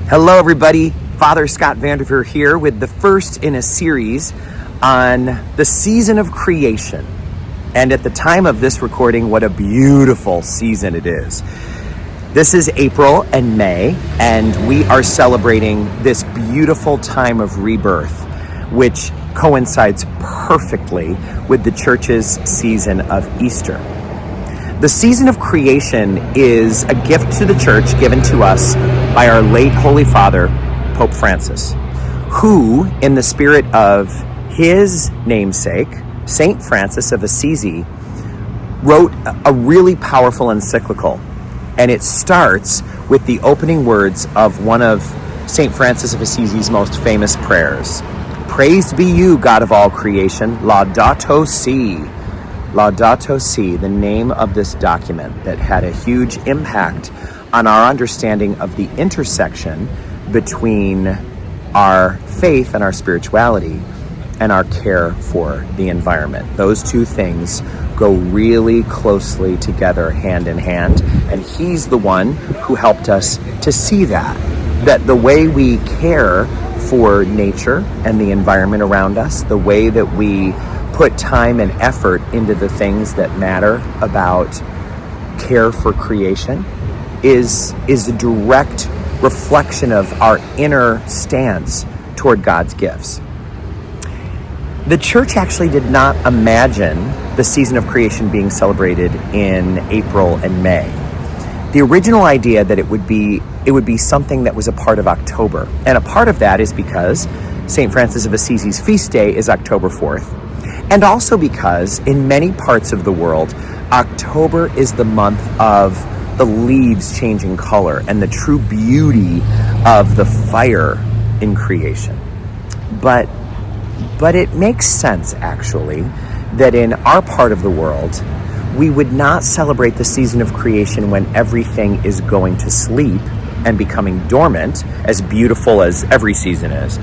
Hello, everybody. Father Scott Vanderveer here with the first in a series on the season of creation. And at the time of this recording, what a beautiful season it is. This is April and May, and we are celebrating this beautiful time of rebirth, which coincides perfectly with the church's season of Easter. The season of creation is a gift to the church given to us by our late Holy Father, Pope Francis, who, in the spirit of his namesake, Saint Francis of Assisi, wrote a really powerful encyclical. And it starts with the opening words of one of Saint Francis of Assisi's most famous prayers. Praised be you, God of all creation, Laudato Si. Laudato Si, the name of this document that had a huge impact on our understanding of the intersection between our faith and our spirituality and our care for the environment. Those two things go really closely together, hand in hand, and he's the one who helped us to see that the way we care for nature and the environment around us, the way that we put time and effort into the things that matter about care for creation is a direct reflection of our inner stance toward God's gifts. The church actually did not imagine the season of creation being celebrated in April and May. The original idea that it would be something that was a part of October. And a part of that is because St. Francis of Assisi's feast day is October 4th. And also because in many parts of the world, October is the month of the leaves changing color and the true beauty of the fire in creation. But it makes sense, actually, that in our part of the world, we would not celebrate the season of creation when everything is going to sleep and becoming dormant, as beautiful as every season is.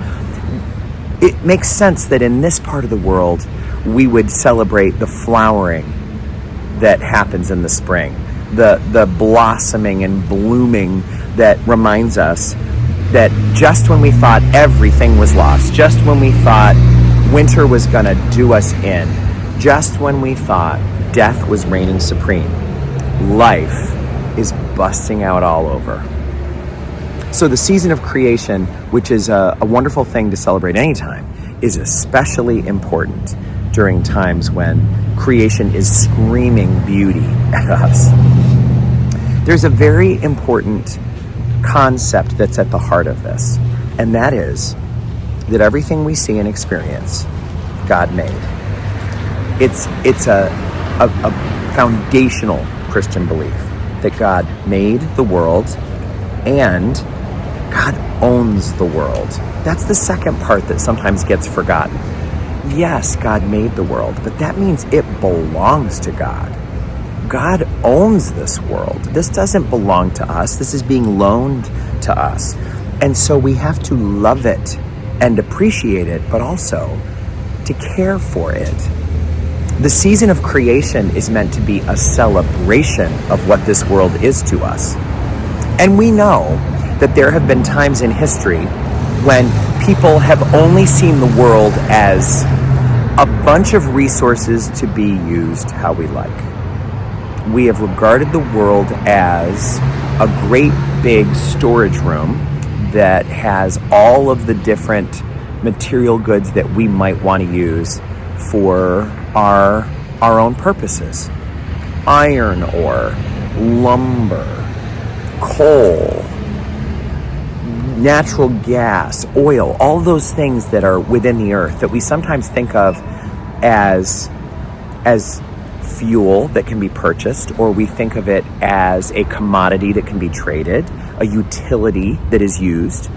It makes sense that in this part of the world, we would celebrate the flowering that happens in the spring, the blossoming and blooming that reminds us that just when we thought everything was lost, just when we thought winter was going to do us in, just when we thought death was reigning supreme, life is busting out all over. So the season of creation, which is a wonderful thing to celebrate anytime, is especially important during times when creation is screaming beauty at us. There's a very important concept that's at the heart of this, and that is that everything we see and experience, God made. It's a foundational Christian belief that God made the world and God owns the world. That's the second part that sometimes gets forgotten. Yes, God made the world, but that means it belongs to God. God owns this world. This doesn't belong to us. This is being loaned to us. And so we have to love it and appreciate it, but also to care for it. The season of creation is meant to be a celebration of what this world is to us. And we know that there have been times in history when people have only seen the world as a bunch of resources to be used how we like. We have regarded the world as a great big storage room that has all of the different material goods that we might want to use for our own purposes. Iron ore, lumber, coal, natural gas, oil, all those things that are within the earth that we sometimes think of as fuel that can be purchased, or we think of it as a commodity that can be traded, a utility that is used.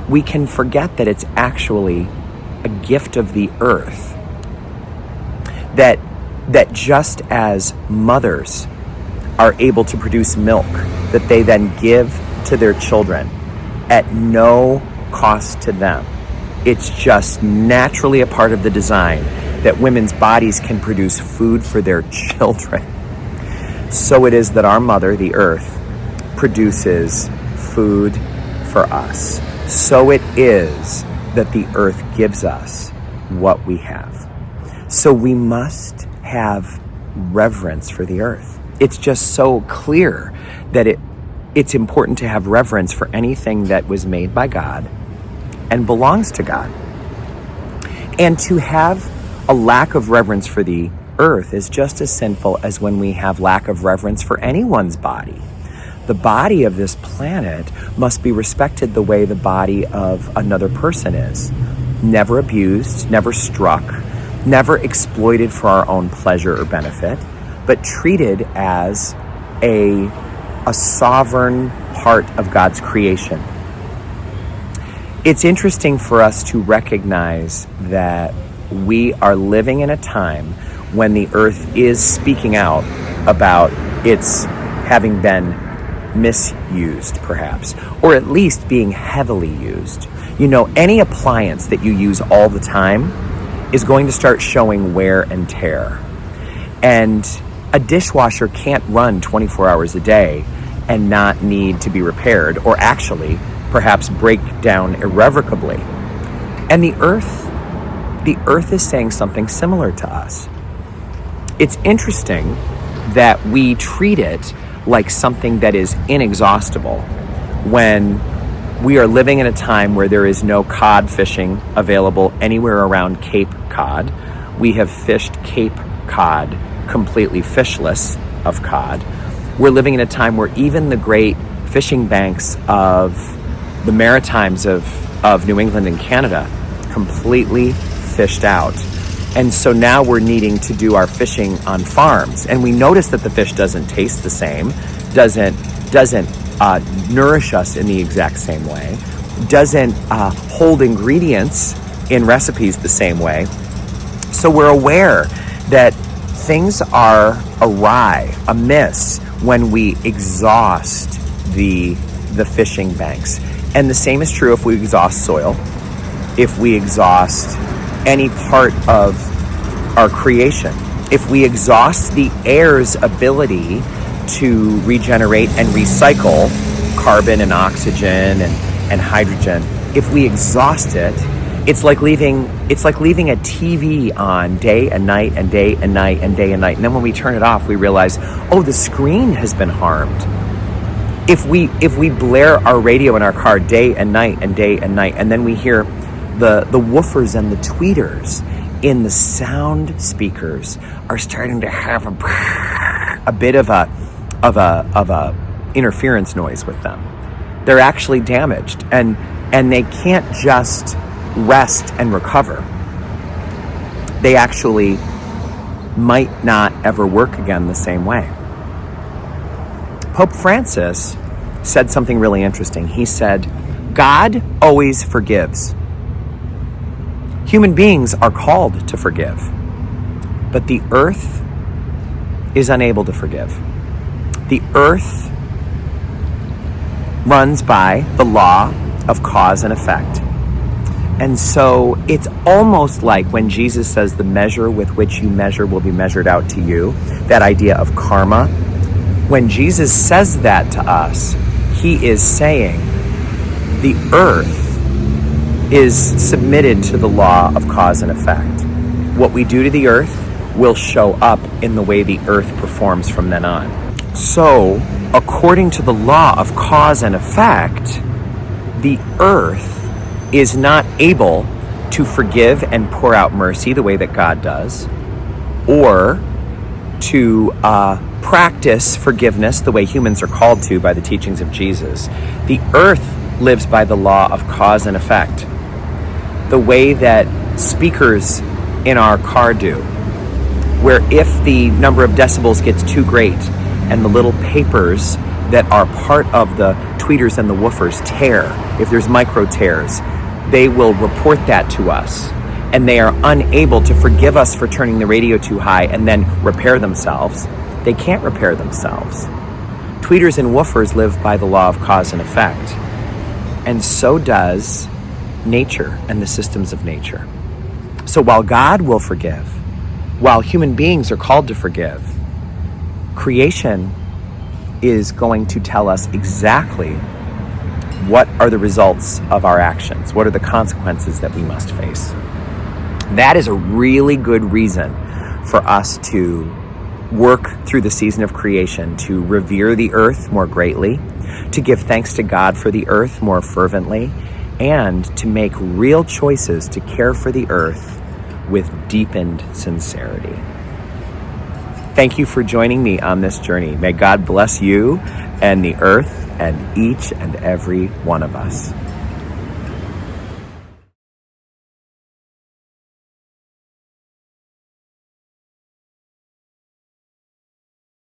We can forget that it's actually a gift of the earth. That just as mothers are able to produce milk that they then give to their children at no cost to them, it's just naturally a part of the design that women's bodies can produce food for their children. So it is that our mother, the earth, produces food for us, so it is that the earth gives us what we have. So we must have reverence for the earth. It's just so clear that it's important to have reverence for anything that was made by God and belongs to God. And to have a lack of reverence for the earth is just as sinful as when we have lack of reverence for anyone's body. The body of this planet must be respected the way the body of another person is. Never abused, never struck, never exploited for our own pleasure or benefit, but treated as a sovereign part of God's creation. It's interesting for us to recognize that we are living in a time when the earth is speaking out about its having been misused, perhaps, or at least being heavily used. You know, any appliance that you use all the time is going to start showing wear and tear. And a dishwasher can't run 24 hours a day and not need to be repaired, or actually perhaps break down irrevocably. And the earth is saying something similar to us. It's interesting that we treat it like something that is inexhaustible when we are living in a time where there is no cod fishing available anywhere around Cape Cod. We have fished Cape Cod completely fishless of cod. We're living in a time where even the great fishing banks of the Maritimes of New England and Canada completely fished out. And so now we're needing to do our fishing on farms. And we notice that the fish doesn't taste the same, doesn't nourish us in the exact same way, doesn't hold ingredients in recipes the same way. So we're aware that things are awry, amiss, when we exhaust the fishing banks. And the same is true if we exhaust soil, if we exhaust any part of our creation, if we exhaust the air's ability to regenerate and recycle carbon and oxygen and hydrogen. If we exhaust it, it's like leaving a TV on day and night and day and night and day and night. And then when we turn it off, we realize, oh, the screen has been harmed. If we blare our radio in our car day and night and day and night, and then we hear the woofers and the tweeters in the sound speakers are starting to have a bit of a interference noise with them. They're actually damaged, and they can't just rest and recover. They actually might not ever work again the same way. Pope Francis said something really interesting. He said, God always forgives. Human beings are called to forgive, but the earth is unable to forgive. The earth runs by the law of cause and effect. And so it's almost like when Jesus says the measure with which you measure will be measured out to you, that idea of karma. When Jesus says that to us, he is saying the earth is submitted to the law of cause and effect. What we do to the earth will show up in the way the earth performs from then on. So, according to the law of cause and effect, the earth is not able to forgive and pour out mercy the way that God does, or to practice forgiveness the way humans are called to by the teachings of Jesus. The earth lives by the law of cause and effect, the way that speakers in our car do, where if the number of decibels gets too great and the little papers that are part of the tweeters and the woofers tear, if there's micro tears, they will report that to us, and they are unable to forgive us for turning the radio too high and then repair themselves. They can't repair themselves. Tweeters and woofers live by the law of cause and effect, and so does nature and the systems of nature. So while God will forgive, while human beings are called to forgive, creation is going to tell us exactly what are the results of our actions? What are the consequences that we must face? That is a really good reason for us to work through the season of creation, to revere the earth more greatly, to give thanks to God for the earth more fervently, and to make real choices to care for the earth with deepened sincerity. Thank you for joining me on this journey. May God bless you and the earth and each and every one of us.